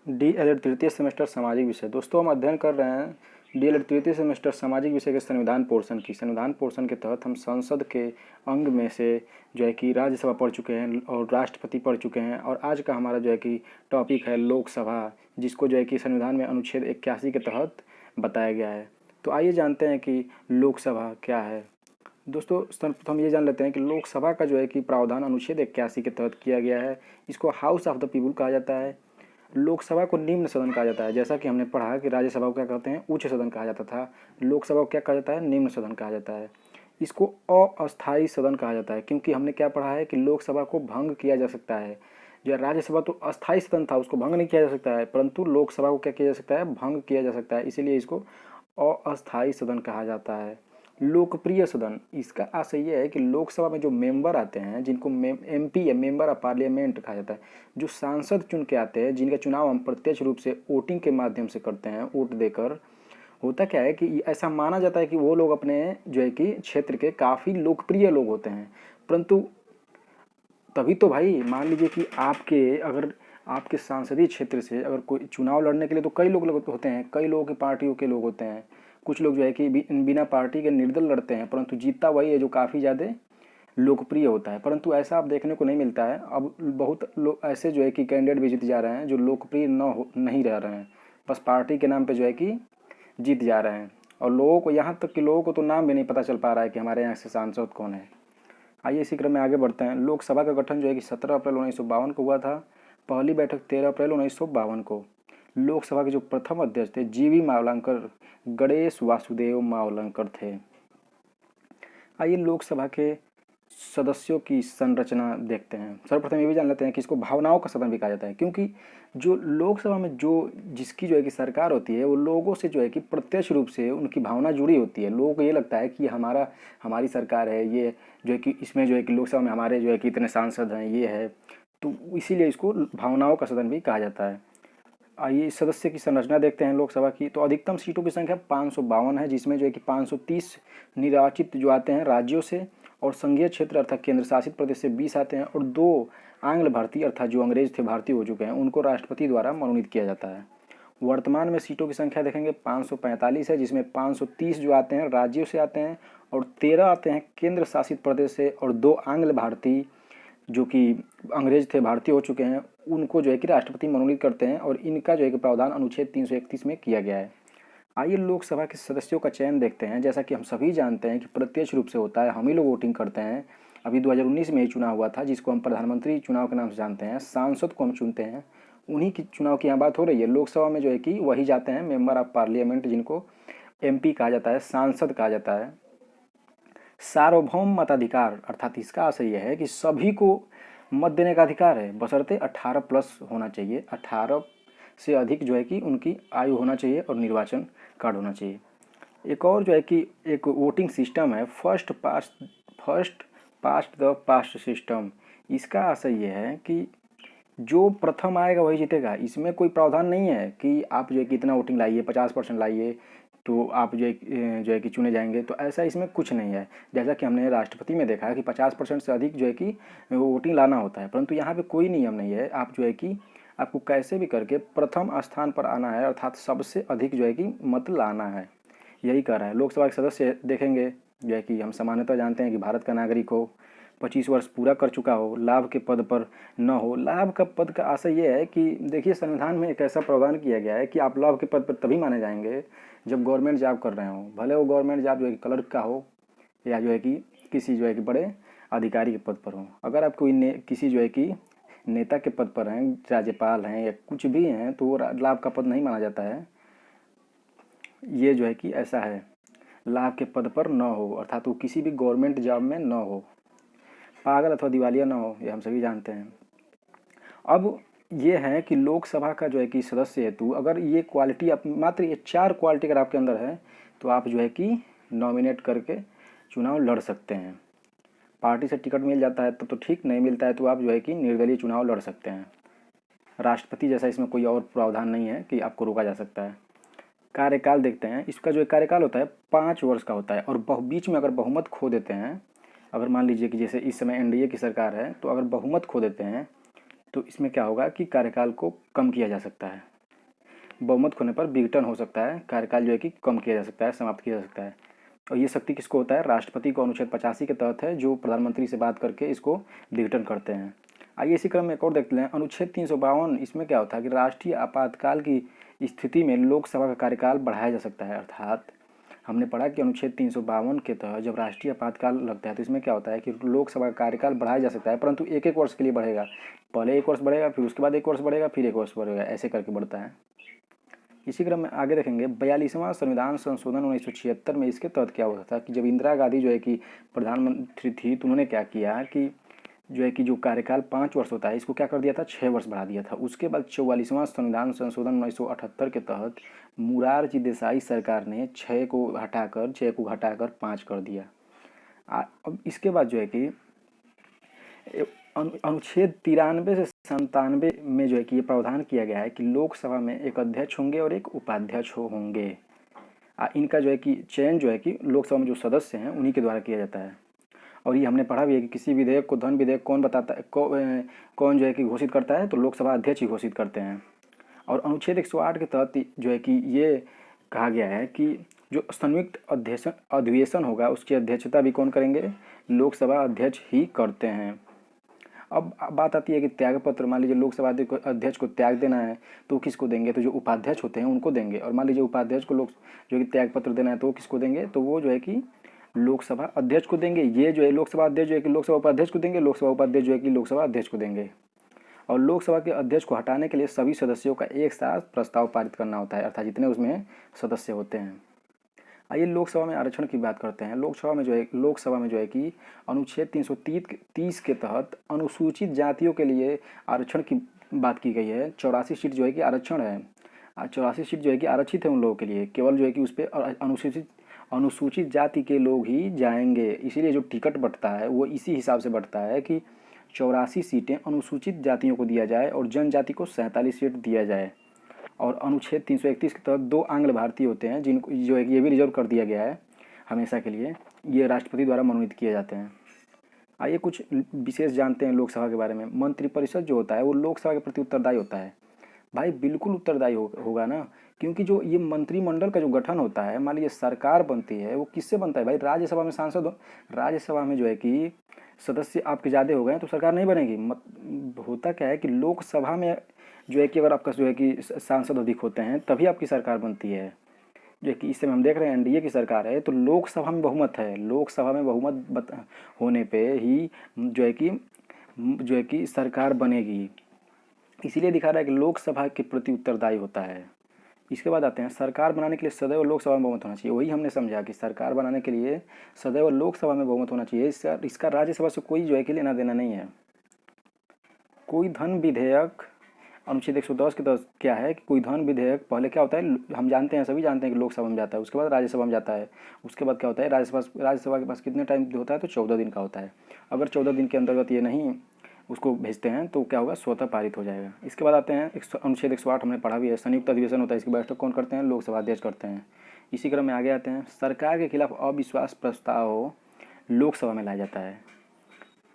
DElEd तृतीय semester सामाजिक विषय। दोस्तों हम अध्ययन कर रहे हैं डीएलएड तृतीय सेमेस्टर सामाजिक विषय के संविधान पोर्शन के तहत हम संसद के अंग में से जो है कि राज्यसभा पढ़ चुके हैं और राष्ट्रपति पढ़ चुके हैं। और आज का हमारा जो है कि टॉपिक है लोकसभा, जिसको जो है कि संविधान में अनुच्छेद 81 के तहत बताया गया है। तो आइए जानते हैं कि लोकसभा क्या है। दोस्तों सर्वप्रथम ये जान लेते हैं कि लोकसभा का जो है कि प्रावधान अनुच्छेद 81 के तहत किया गया है। इसको हाउस ऑफ द पीपुल कहा जाता है। लोकसभा को निम्न सदन कहा जाता है। जैसा कि हमने पढ़ा कि राज्यसभा को क्या कहते हैं, उच्च सदन कहा जाता था। लोकसभा को क्या कहा जाता है, निम्न सदन कहा जाता है। इसको अस्थायी सदन कहा जाता है क्योंकि हमने क्या पढ़ा है कि लोकसभा को भंग किया जा सकता है। जो राज्यसभा तो अस्थायी सदन था, उसको भंग नहीं किया जा सकता है, परंतु लोकसभा को क्या किया जा सकता है, भंग किया जा सकता है। इसीलिए इसको अस्थायी सदन कहा जाता है। लोकप्रिय सदन, इसका आशय यह है कि लोकसभा में जो मेंबर आते हैं, जिनको एमपी या मेंबर ऑफ पार्लियामेंट कहा जाता है, जो सांसद चुन के आते हैं, जिनका चुनाव हम प्रत्यक्ष रूप से वोटिंग के माध्यम से करते हैं, वोट देकर। होता क्या है कि ऐसा माना जाता है कि वो लोग अपने जो है कि क्षेत्र के काफ़ी लोकप्रिय लोग होते हैं। परंतु तभी तो भाई मान लीजिए कि आपके संसदीय क्षेत्र से अगर कोई चुनाव लड़ने के लिए तो कई लोग होते हैं, कई लोगों की पार्टियों के लोग होते हैं। कुछ लोग जो है कि बिना पार्टी के निर्दल लड़ते हैं, परंतु जीतता वही है जो काफ़ी ज़्यादा लोकप्रिय होता है। परंतु ऐसा अब देखने को नहीं मिलता है। अब बहुत लोग ऐसे जो है कि कैंडिडेट भी जीत जा रहे हैं जो लोकप्रिय नहीं रह रहे हैं, बस पार्टी के नाम पे जो है कि जीत जा रहे हैं। और लोगों को, यहाँ तक कि लोगों को तो नाम भी नहीं पता चल पा रहा है कि हमारे यहाँ से सांसद कौन है। आइए इसी क्रम में आगे बढ़ते हैं। लोकसभा का गठन जो है कि 17 अप्रैल 1952 को हुआ था। पहली बैठक 13 अप्रैल 1952 को। लोकसभा के जो प्रथम अध्यक्ष थे जीवी मावलंकर, गणेश वासुदेव मावलंकर थे। आइए लोकसभा के सदस्यों की संरचना देखते हैं। सर्वप्रथम ये भी जान लेते हैं कि इसको भावनाओं का सदन भी कहा जाता है क्योंकि जो लोकसभा में जिसकी जो है कि सरकार होती है, वो लोगों से जो है कि प्रत्यक्ष रूप से उनकी भावना जुड़ी होती है। लोगों को ये लगता है कि हमारी सरकार है, ये जो है कि इसमें जो है कि लोकसभा में हमारे जो है कि इतने सांसद हैं, ये है, तो इसीलिए इसको भावनाओं का सदन भी कहा जाता है। आइए सदस्य की संरचना देखते हैं लोकसभा की। तो अधिकतम सीटों की संख्या 552 है, जिसमें जो है कि 530 निर्वाचित जो आते हैं राज्यों से, और संघीय क्षेत्र अर्थात केंद्र शासित प्रदेश से 20 आते हैं, और 2 आंग्ल भारतीय अर्थात जो अंग्रेज थे भारतीय हो चुके हैं, उनको राष्ट्रपति द्वारा मनोनीत किया जाता है। वर्तमान में सीटों की संख्या देखेंगे 545 है, जिसमें 530 जो आते हैं राज्यों से आते हैं, और 13 आते हैं केंद्र शासित प्रदेश से, और 2 आंग्ल भारतीय जो कि अंग्रेज थे भारतीय हो चुके हैं, उनको जो है कि राष्ट्रपति मनोनीत करते हैं। और इनका जो है कि प्रावधान अनुच्छेद 331 में किया गया है। आइए लोकसभा के सदस्यों का चयन देखते हैं। जैसा कि हम सभी जानते हैं कि प्रत्यक्ष रूप से होता है, हम ही लोग वोटिंग करते हैं। अभी 2019 में ही चुनाव हुआ था, जिसको हम प्रधानमंत्री चुनाव के नाम से जानते हैं। सांसद को हम चुनते हैं, उन्हीं की चुनाव की यहाँ बात हो रही है। लोकसभा में जो है कि वही जाते हैं मेंबर ऑफ पार्लियामेंट, जिनको एमपी कहा जाता है, सांसद कहा जाता है। सार्वभौम मताधिकार अर्थात इसका आशय यह है कि सभी को मत देने का अधिकार है, बशर्ते 18 प्लस होना चाहिए। 18 से अधिक जो है कि उनकी आयु होना चाहिए और निर्वाचन कार्ड होना चाहिए। एक और जो है कि एक वोटिंग सिस्टम है, first past the past system. इसका आशय यह है कि जो प्रथम आएगा वही जीतेगा। इसमें कोई प्रावधान नहीं है कि आप जो है कि इतना वोटिंग लाइए, 50% लाइए तो आप जो है कि चुने जाएंगे। तो ऐसा इसमें कुछ नहीं है। जैसा कि हमने राष्ट्रपति में देखा है कि 50% से अधिक जो है कि वोटिंग लाना होता है, परंतु यहाँ पे कोई नियम नहीं है। आप जो है कि आपको कैसे भी करके प्रथम स्थान पर आना है, अर्थात सबसे अधिक जो है कि मत लाना है, यही कह रहा है। लोकसभा के सदस्य देखेंगे जो है कि हम सामान्यतः जानते हैं कि भारत का नागरिक हो, 25 वर्ष पूरा कर चुका हो, लाभ के पद पर न हो। लाभ का पद का आशय ये है कि देखिए संविधान में एक ऐसा प्रावधान किया गया है कि आप लाभ के पद पर तभी माने जाएंगे जब गवर्नमेंट जॉब कर रहे हो, भले वो गवर्नमेंट जॉब जो है कि क्लर्क का हो या जो है कि किसी जो है कि बड़े अधिकारी के पद पर हो। अगर आप कोई किसी जो है कि नेता के पद पर हैं, राज्यपाल हैं या कुछ भी हैं, तो वो लाभ का पद नहीं माना जाता है। ये जो है कि ऐसा है, लाभ के पद पर न हो अर्थात वो किसी भी गवर्नमेंट जॉब में न हो, पागल अथवा दिवालिया न हो, ये हम सभी जानते हैं। अब ये है कि लोकसभा का जो है कि सदस्य हेतु अगर ये क्वालिटी आप मात्र ये 4 क्वालिटी अगर आपके अंदर है तो आप जो है कि नॉमिनेट करके चुनाव लड़ सकते हैं। पार्टी से टिकट मिल जाता है तब तो ठीक, नहीं मिलता है तो आप जो है कि निर्दलीय चुनाव लड़ सकते हैं। राष्ट्रपति जैसा इसमें कोई और प्रावधान नहीं है कि आपको रोका जा सकता है। कार्यकाल देखते हैं। इसका जो कार्यकाल होता है 5 वर्ष का होता है, और बीच में अगर बहुमत खो देते हैं, अगर मान लीजिए कि जैसे इस समय एनडीए की सरकार है, तो अगर बहुमत खो देते हैं तो इसमें क्या होगा कि कार्यकाल को कम किया जा सकता है। बहुमत खोने पर विघटन हो सकता है, कार्यकाल जो है कि कम किया जा सकता है, समाप्त किया जा सकता है। और ये शक्ति किसको होता है? राष्ट्रपति को अनुच्छेद 85 के तहत है, जो प्रधानमंत्री से बात करके इसको विघटन करते हैं। आइए इसी क्रम में एक और देखते हैं अनुच्छेद 352। इसमें क्या होता है कि राष्ट्रीय आपातकाल की स्थिति में लोकसभा का कार्यकाल बढ़ाया जा सकता है। अर्थात हमने पढ़ा कि अनुच्छेद 352 के तहत जब राष्ट्रीय आपातकाल लगता है तो इसमें क्या होता है कि लोकसभा का कार्यकाल बढ़ाया जा सकता है, परंतु एक एक वर्ष के लिए बढ़ेगा। पहले एक वर्ष बढ़ेगा, फिर उसके बाद एक वर्ष बढ़ेगा, फिर एक वर्ष बढ़ेगा, ऐसे करके बढ़ता है। इसी क्रम में आगे देखेंगे 42वां संविधान संशोधन 1976 में इसके तहत क्या हुआ था कि जब इंदिरा गांधी जो है कि प्रधानमंत्री थी तो उन्होंने क्या किया कि जो है कि जो कार्यकाल 5 वर्ष होता है इसको क्या कर दिया था, 6 वर्ष बढ़ा दिया था। उसके बाद 44वां संविधान संशोधन 1978 के तहत मोरारजी देसाई सरकार ने 6 को घटाकर 5 कर दिया। अब इसके बाद जो है कि अनुच्छेद 93 से 97 में जो है कि ये प्रावधान किया गया है कि लोकसभा में एक अध्यक्ष होंगे और एक उपाध्यक्ष होंगे। इनका जो है कि चयन जो है कि लोकसभा में जो सदस्य हैं उन्हीं के द्वारा किया जाता है। और ये हमने पढ़ा भी है कि किसी विधेयक को धन विधेयक कौन बताता है, कौन जो है कि घोषित करता है, तो लोकसभा अध्यक्ष ही घोषित करते हैं। और अनुच्छेद 108 के तहत जो है कि ये कहा गया है कि जो संयुक्त अधिवेशन होगा उसकी अध्यक्षता भी कौन करेंगे, लोकसभा अध्यक्ष ही करते हैं। अब बात आती है कि त्यागपत्र, मान लीजिए लोकसभा अध्यक्ष को त्याग देना है तो किसको देंगे, तो जो उपाध्यक्ष होते हैं उनको देंगे। और मान लीजिए उपाध्यक्ष को जो कि त्यागपत्र देना है तो किसको देंगे, तो वो जो है कि लोकसभा अध्यक्ष को देंगे। ये जो है लोकसभा अध्यक्ष जो है कि लोकसभा उपाध्यक्ष को देंगे, लोकसभा उपाध्यक्ष जो है कि लोकसभा अध्यक्ष को देंगे। और लोकसभा के अध्यक्ष को हटाने के लिए सभी सदस्यों का एक साथ प्रस्ताव पारित करना होता है, अर्थात जितने उसमें सदस्य होते हैं। आइए लोकसभा में आरक्षण की बात करते हैं। लोकसभा में जो है कि अनुच्छेद 330 के तहत अनुसूचित जातियों के लिए आरक्षण की बात की गई है। 84 सीट जो है कि आरक्षण है, 84 सीट जो है कि आरक्षित है उन लोगों के लिए। केवल जो है कि उस पर अनुसूचित जाति के लोग ही जाएंगे। इसीलिए जो टिकट बंटता है वो इसी हिसाब से बंटता है कि 84 सीटें अनुसूचित जातियों को दिया जाए और जनजाति को 47 सीट दिया जाए। और अनुच्छेद 331 के तहत 2 आंग्ल भारतीय होते हैं जिनको जो है कि ये भी रिजर्व कर दिया गया है हमेशा के लिए। ये राष्ट्रपति द्वारा मनोनीत किए जाते हैं। आइए कुछ विशेष जानते हैं लोकसभा के बारे में। मंत्रिपरिषद जो होता है वो लोकसभा के प्रति उत्तरदायी होता है। भाई बिल्कुल उत्तरदायी होगा ना, क्योंकि जो ये मंत्रिमंडल का जो गठन होता है, मान लीजिए सरकार बनती है, वो किससे बनता है भाई, राज्यसभा में सांसद हो। राज्यसभा में जो है कि सदस्य आपके ज़्यादा हो गए तो सरकार नहीं बनेगी। होता क्या है कि लोकसभा में जो है कि अगर आपका जो है कि सांसद अधिक होते हैं तभी आपकी सरकार बनती है। जो कि इस समय हम देख रहे हैं एनडीए की सरकार है तो लोकसभा में बहुमत है, लोकसभा में बहुमत होने पे ही जो है कि सरकार बनेगी। इसीलिए दिखा रहा है कि लोकसभा के प्रति उत्तरदायी होता है। इसके बाद आते हैं सरकार बनाने के लिए सदैव लोकसभा में बहुमत होना चाहिए। वही हमने समझा कि सरकार बनाने के लिए सदैव लोकसभा में बहुमत होना चाहिए। इसका राज्यसभा से कोई जो है कि लेना देना नहीं है। कोई धन विधेयक अनुच्छेद 110 के तहत क्या है कि कोई धन विधेयक पहले क्या होता है, हम जानते हैं, सभी जानते हैं कि लोकसभा में जाता है, उसके बाद राज्यसभा में जाता है। उसके बाद क्या होता है, राज्यसभा के पास कितने टाइम होता है, तो 14 दिन का होता है। अगर 14 दिन के अंतर्गत ये नहीं उसको भेजते हैं तो क्या होगा, स्वतः पारित हो जाएगा। इसके बाद आते हैं अनुच्छेद 108 हमने पढ़ा भी है, संयुक्त अधिवेशन होता है, इसकी बैठक कौन करते हैं, लोकसभा अध्यक्ष करते हैं। इसी क्रम में आगे आते हैं सरकार के खिलाफ अविश्वास प्रस्ताव लोकसभा में लाया जाता है।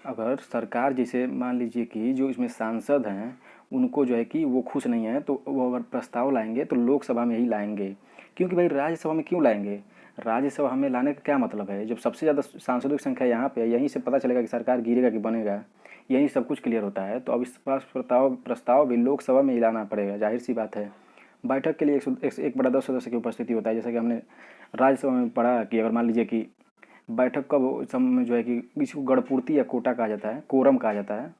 अगर सरकार जैसे मान लीजिए कि जो इसमें सांसद हैं उनको जो है कि वो खुश नहीं है तो वो अगर प्रस्ताव लाएंगे तो लोकसभा में ही लाएंगे। क्योंकि भाई राज्यसभा में क्यों लाएंगे, राज्यसभा में लाने का क्या मतलब है, जब सबसे ज़्यादा सांसदों की संख्या यहाँ पे है, यहीं से पता चलेगा कि सरकार गिरेगा कि बनेगा, यहीं सब कुछ क्लियर होता है। तो अब इस प्रस्ताव भी लोकसभा में ही लाना पड़ेगा, जाहिर सी बात है। बैठक के लिए 1/10 सदस्य की उपस्थिति होता है। जैसा कि हमने राज्यसभा में पढ़ा कि अगर मान लीजिए कि बैठक कब समय जो है कि इसको गणपूर्ति या कोटा कहा जाता है, कोरम कहा जाता है।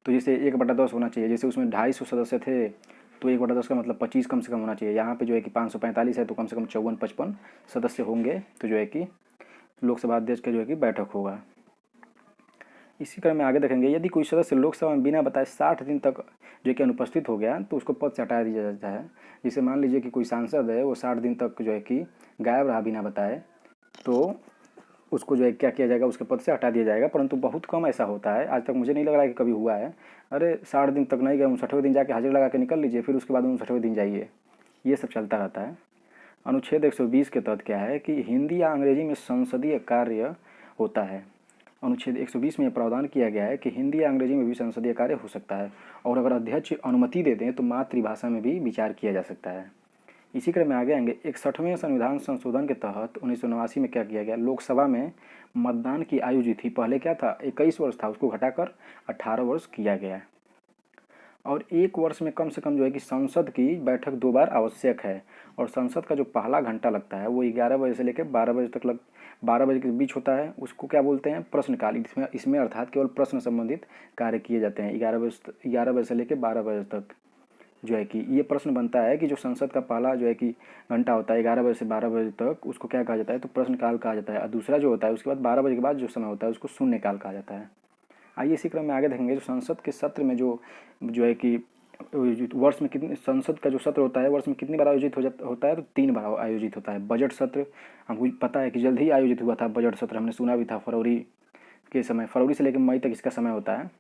तो जैसे 1/10 होना चाहिए, जैसे उसमें 250 सदस्य थे तो 1/10 का मतलब 25 कम से कम होना चाहिए। यहाँ पे जो है कि 545 है तो कम से कम 54-55 सदस्य होंगे तो जो है कि लोकसभा अध्यक्ष का जो है कि बैठक होगा। इसी क्रम में आगे देखेंगे यदि कोई सदस्य लोकसभा में बिना बताए 60 दिन तक जो है कि अनुपस्थित हो गया तो उसको पद से हटा दिया जाता है। जैसे मान लीजिए कि कोई सांसद है वो 60 दिन तक जो है कि गायब रहा बिना बताए तो उसको जो है क्या किया जाएगा, उसके पद से हटा दिया जाएगा। परंतु बहुत कम ऐसा होता है, आज तक मुझे नहीं लग रहा है कि कभी हुआ है। अरे 60 दिन तक नहीं गए, 59वें दिन जाके हाजिर लगा के निकल लीजिए, फिर उसके बाद 59वें दिन जाइए, ये सब चलता रहता है। अनुच्छेद 120 के तहत क्या है कि हिंदी या अंग्रेजी में संसदीय कार्य होता है। अनुच्छेद 120 में प्रावधान किया गया है कि हिंदी या अंग्रेजी में भी संसदीय कार्य हो सकता है और अगर अध्यक्ष अनुमति दे दें तो मातृभाषा में भी विचार किया जा सकता है। इसी क्रम में आगे आएंगे। 61वें संविधान संशोधन के तहत 1989 में क्या किया गया, लोकसभा में मतदान की आयु जो थी, पहले क्या था 21 वर्ष था, उसको घटाकर 18 वर्ष किया गया। और एक वर्ष में कम से कम जो है कि संसद की बैठक 2 बार आवश्यक है। और संसद का जो पहला घंटा लगता है वो 11 बजे से लेकर 12 बजे तक 12 बजे के बीच होता है, उसको क्या बोलते हैं, प्रश्नकाल। इसमें अर्थात केवल प्रश्न संबंधित कार्य किए जाते हैं 11 बजे से लेकर 12 बजे तक। जो है कि ये प्रश्न बनता है कि जो संसद का पहला जो है कि घंटा होता है 11 बजे से 12 बजे तक, उसको क्या कहा जाता है, तो प्रश्नकाल कहा जाता है। और दूसरा जो होता है उसके बाद 12 बजे के बाद जो समय होता है उसको शून्यकाल कहा जाता है। आइए इसी क्रम में आगे देखेंगे। जो संसद के सत्र में जो है कि वर्ष में कितने, संसद का जो सत्र होता है वर्ष में कितनी बार आयोजित होता है, तो 3 बार आयोजित होता है। बजट सत्र हमको पता है कि जल्द ही आयोजित हुआ था बजट सत्र, हमने सुना भी था, फरवरी के समय, फरवरी से लेकर मई तक इसका समय होता है।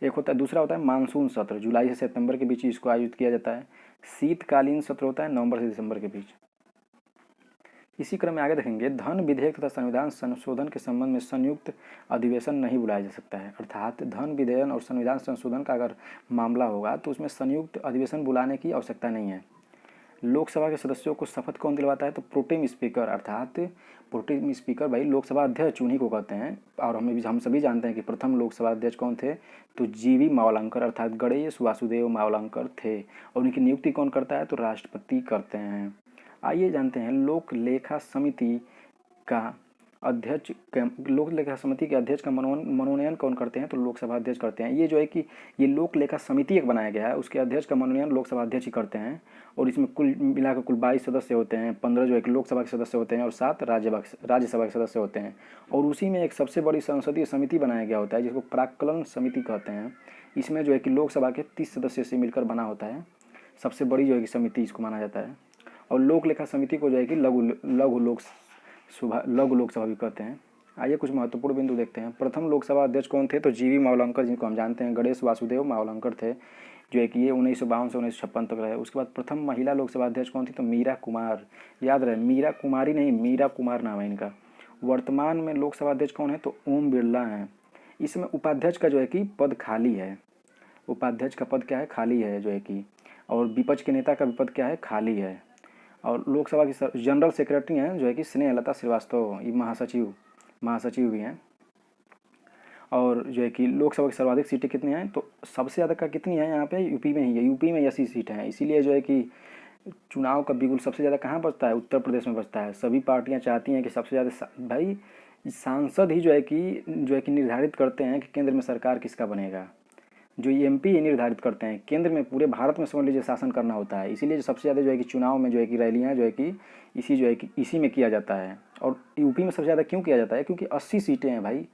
एक होता है, दूसरा होता है मानसून सत्र, जुलाई से सितंबर के बीच इसको आयोजित किया जाता है। शीतकालीन सत्र होता है नवंबर से दिसंबर के बीच। इसी क्रम में आगे देखेंगे। धन विधेयक तथा संविधान संशोधन के संबंध में संयुक्त अधिवेशन नहीं बुलाया जा सकता है। अर्थात धन विधेयक और संविधान संशोधन का अगर मामला होगा तो उसमें संयुक्त अधिवेशन बुलाने की आवश्यकता नहीं है। लोकसभा के सदस्यों को शपथ कौन दिलवाता है, तो प्रोटेम स्पीकर, अर्थात प्रोटेम स्पीकर भाई लोकसभा अध्यक्ष उन्हीं को कहते हैं। और हम सभी जानते हैं कि प्रथम लोकसभा अध्यक्ष कौन थे, तो जीवी मावलंकर अर्थात गणेश वासुदेव मावलंकर थे। और उनकी नियुक्ति कौन करता है, तो राष्ट्रपति करते हैं। आइए जानते हैं लोक लेखा समिति का अध्यक्ष, लोक लेखा समिति के अध्यक्ष का मनोनयन कौन करते हैं, तो लोकसभा अध्यक्ष करते हैं। ये जो है कि ये लोक लेखा समिति एक बनाया गया है, उसके अध्यक्ष का मनोनयन लोकसभा अध्यक्ष ही करते हैं। और इसमें कुल मिलाकर कुल 22 सदस्य होते हैं, 15 जो है कि लोकसभा के सदस्य होते हैं और 7 राज्यसभा के सदस्य होते हैं। और उसी में एक सबसे बड़ी संसदीय समिति बनाया गया होता है जिसको प्राक्कलन समिति कहते हैं। इसमें जो है कि लोकसभा के 30 सदस्य से मिलकर बना होता है, सबसे बड़ी जो है कि समिति इसको माना जाता है। और लोक लेखा समिति को जो है कि लघु लोकसभा भी कहते हैं। आइए कुछ महत्वपूर्ण बिंदु देखते हैं। प्रथम लोकसभा अध्यक्ष कौन थे, तो जीवी मावलंकर, जिनको हम जानते हैं गणेश वासुदेव मावलंकर थे, जो है कि ये 1952 से 1956 तक रहे। उसके बाद प्रथम महिला लोकसभा अध्यक्ष कौन थी, तो मीरा कुमार। याद रहे, मीरा कुमारी नहीं, मीरा कुमार नाम है इनका। वर्तमान में लोकसभा अध्यक्ष कौन है, तो ओम बिरला हैं। इसमें उपाध्यक्ष का जो है कि पद खाली है, उपाध्यक्ष का पद क्या है, खाली है जो है कि। और विपक्ष के नेता का भी पद क्या है, खाली है। और लोकसभा की जनरल सेक्रेटरी हैं जो है कि स्नेहलता श्रीवास्तव, ये महासचिव भी हैं। और जो है कि लोकसभा की सर्वाधिक सीटें कितनी हैं, तो सबसे ज़्यादा का कितनी है यहाँ पे, यूपी में ही है, यूपी में 80 सीटें हैं। इसीलिए जो है कि चुनाव का बिगुल सबसे ज़्यादा कहाँ बचता है, उत्तर प्रदेश में बचता है। सभी पार्टियाँ चाहती हैं कि सबसे ज़्यादा भाई सांसद ही जो है कि निर्धारित करते हैं कि केंद्र में सरकार किसका बनेगा। जो एमपी ये निर्धारित करते हैं, केंद्र में पूरे भारत में समझ लीजिए शासन करना होता है। इसीलिए जो सबसे ज़्यादा जो है कि चुनाव में जो है कि रैलियाँ जो है कि इसी में किया जाता है। और यूपी में सबसे ज़्यादा क्यों किया जाता है, क्योंकि 80 सीटें हैं भाई,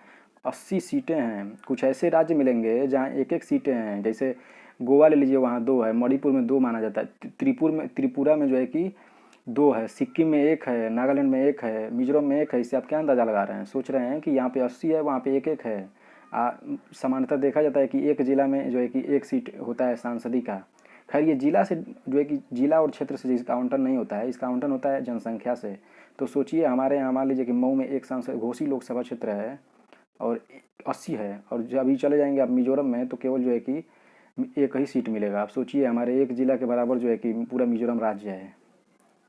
80 सीटें हैं। कुछ ऐसे राज्य मिलेंगे जहाँ एक एक सीटें हैं, जैसे गोवा ले लीजिए, वहाँ 2 है, मणिपुर में 2 माना जाता है, त्रिपुरा में जो है कि 2 है, सिक्किम में 1 है, नागालैंड में 1 है, मिजोरम में 1 है। इससे आप क्या अंदाज़ा लगा रहे हैं, सोच रहे हैं कि यहाँ पे 80 है, वहाँ पे 1-1 है। सामान्यतः देखा जाता है कि एक जिला में जो है कि 1 सीट होता है सांसदी का। खैर ये जिला से जो है कि जिला और क्षेत्र से इसका आवंटन नहीं होता है, इसका आवंटन होता है जनसंख्या से। तो सोचिए हमारे यहाँ मान लीजिए कि मऊ में 1 सांसद घोसी लोकसभा क्षेत्र है और 80 है, और जब अभी चले जाएंगे आप मिजोरम में तो केवल जो है कि 1 ही सीट मिलेगा। आप सोचिए हमारे 1 जिला के बराबर जो है कि पूरा मिजोरम राज्य है।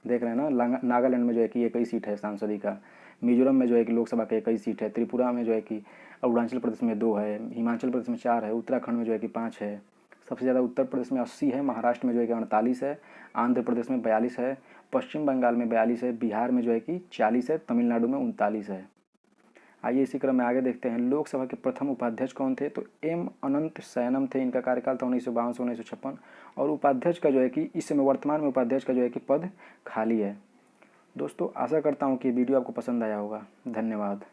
देख रहे हैं ना, नागालैंड में जो है कि 1 ही सीट है सांसदी का, मिजोरम में जो है कि लोकसभा का 1 ही सीट है, त्रिपुरा में जो है कि, अरुणाचल प्रदेश में 2 है, हिमाचल प्रदेश में 4 है, उत्तराखंड में जो है कि 5 है। सबसे ज़्यादा उत्तर प्रदेश में 80 है, महाराष्ट्र में जो है कि 48 है, आंध्र प्रदेश में 42 है, पश्चिम बंगाल में 42 है, बिहार में जो है कि 40 है, तमिलनाडु में 39 है। आइए इसी क्रम में आगे देखते हैं। लोकसभा के प्रथम उपाध्यक्ष कौन थे, तो एम अनंत शयनम थे। इनका कार्यकाल था 1952 से 1956। और उपाध्यक्ष का जो है कि इस समय वर्तमान में उपाध्यक्ष का जो है कि पद खाली है। दोस्तों आशा करता हूँ कि वीडियो आपको पसंद आया होगा। धन्यवाद।